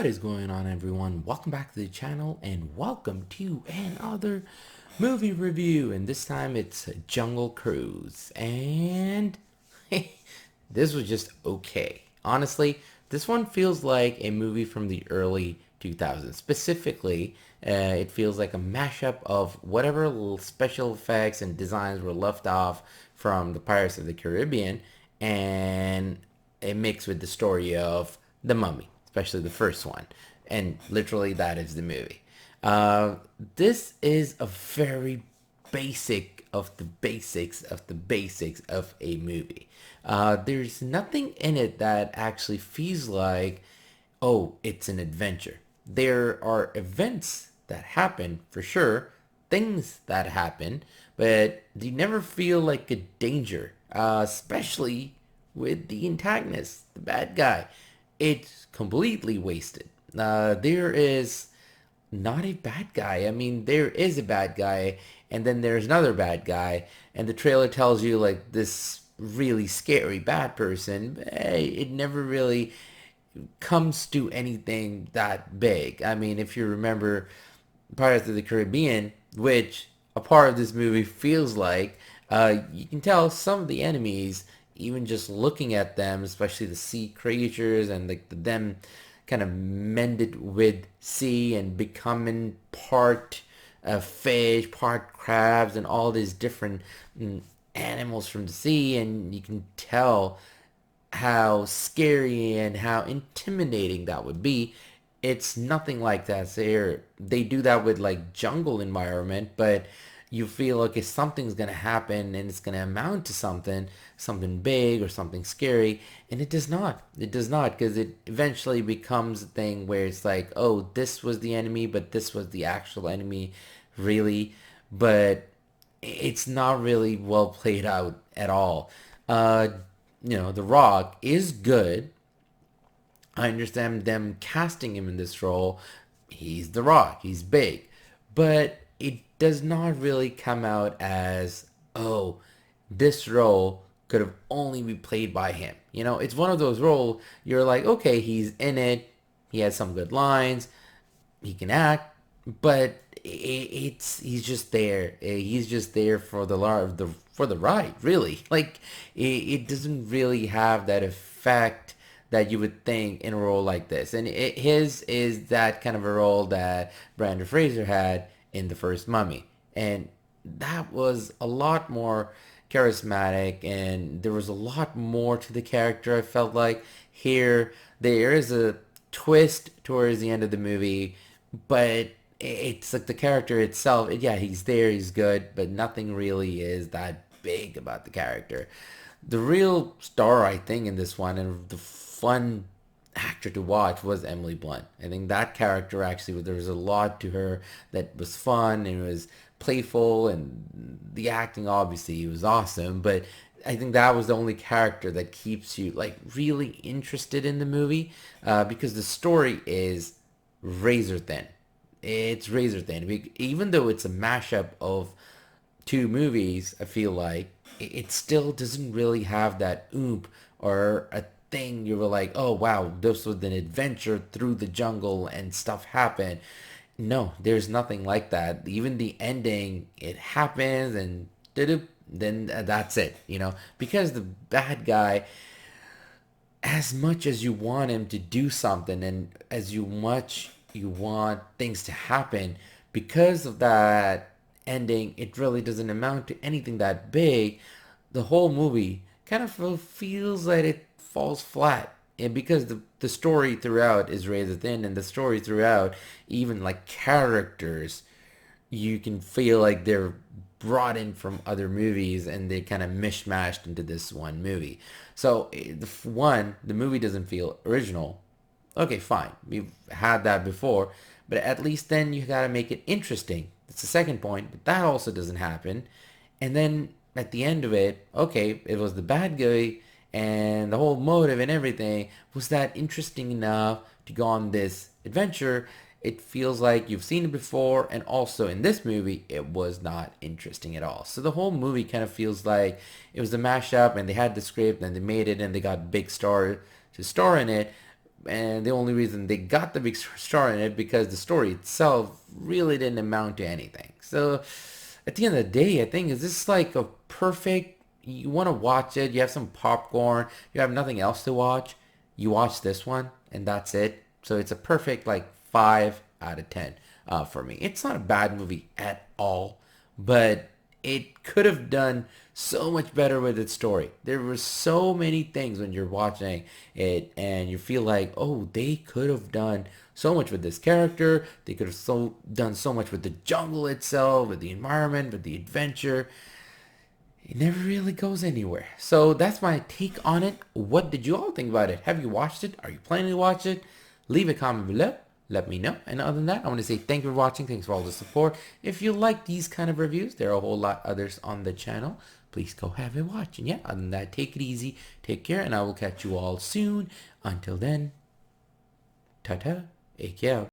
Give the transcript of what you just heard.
What is going on, everyone? Welcome back to the channel and welcome to another movie review, and this time it's Jungle Cruise. And this was just okay. Honestly, this one feels like a movie from the early 2000s. Specifically, it feels like a mashup of whatever little special effects and designs were left off from the Pirates of the Caribbean, and a mix with the story of The Mummy, especially the first one. And literally, that is the movie. This is a very basic of the basics of the basics of a movie. There's nothing in it that actually feels like, oh, it's an adventure. There are events that happen for sure, things that happen, but you never feel like a danger, especially with the antagonist, the bad guy. It's completely wasted. There is not a bad guy. I mean, there is a bad guy, and then there's another bad guy, and the trailer tells you like this really scary bad person. But, hey, it never really comes to anything that big. I mean, if you remember Pirates of the Caribbean, which a part of this movie feels like, you can tell some of the enemies, even just looking at them, especially the sea creatures and like them kind of mended with sea and becoming part fish, part crabs, and all these different animals from the sea, and you can tell how scary and how intimidating that would be. It's nothing like that. They do that with like jungle environment, but you feel like if something's gonna happen and it's gonna amount to something big or something scary, and it does not. It does not, because it eventually becomes a thing where it's like, oh, this was the enemy, but this was the actual enemy, really. But it's not really well played out at all. Uh, The Rock is good. I understand them casting him in this role. He's The Rock. He's big. But it does not really come out as, oh, this role could have only be played by him. It's one of those roles you're like, okay, he's in it. He has some good lines. He can act, but he's just there. He's just there for the ride, really. Like it doesn't really have that effect that you would think in a role like this. And his is that kind of a role that Brandon Fraser had in the first Mummy, and that was a lot more charismatic, and there was a lot more to the character. I felt like here there is a twist towards the end of the movie, but it's like the character itself, yeah, he's there, he's good, but nothing really is that big about the character. The real star, I think, in this one, and the fun actor to watch, was Emily Blunt. I think that character actually, there was a lot to her that was fun and it was playful, and the acting obviously was awesome, but I think that was the only character that keeps you like really interested in the movie, because the story is razor thin. It's razor thin. Even though it's a mashup of two movies, I feel like it still doesn't really have that oomph or a thing you were like, oh wow, this was an adventure through the jungle and stuff happened. No, there's nothing like that. Even the ending, it happens and then that's it, because the bad guy, as much as you want him to do something and as much you want things to happen, because of that ending, it really doesn't amount to anything that big. The whole movie kind of feels like it falls flat. And because the story throughout is razor thin, and the story throughout, even like characters, you can feel like they're brought in from other movies and they kind of mishmashed into this one movie. So the movie doesn't feel original. Okay, fine, we've had that before, but at least then you gotta make it interesting. That's the second point, but that also doesn't happen. And then at the end of it, okay, it was the bad guy, and the whole motive and everything was that interesting enough to go on this adventure. It feels like you've seen it before, and also in this movie, it was not interesting at all. So the whole movie kind of feels like it was a mashup, and they had the script, and they made it, and they got big star to star in it, and the only reason they got the big star in it because the story itself really didn't amount to anything. So at the end of the day, I think is this like a perfect, you want to watch it, you have some popcorn, you have nothing else to watch, you watch this one and that's it. So it's a perfect like 5 out of 10 for me. It's not a bad movie at all, but it could have done so much better with its story. There were so many things when you're watching it and you feel like, oh, they could have done so much with this character. They could have done so much with the jungle itself, with the environment, with the adventure. It never really goes anywhere. So that's my take on it. What did you all think about it? Have you watched it? Are you planning to watch it? Leave a comment below. Let me know. And other than that, I want to say thank you for watching. Thanks for all the support. If you like these kind of reviews, there are a whole lot others on the channel. Please go have a watch. And yeah, other than that, take it easy. Take care. And I will catch you all soon. Until then, ta-ta. Take care.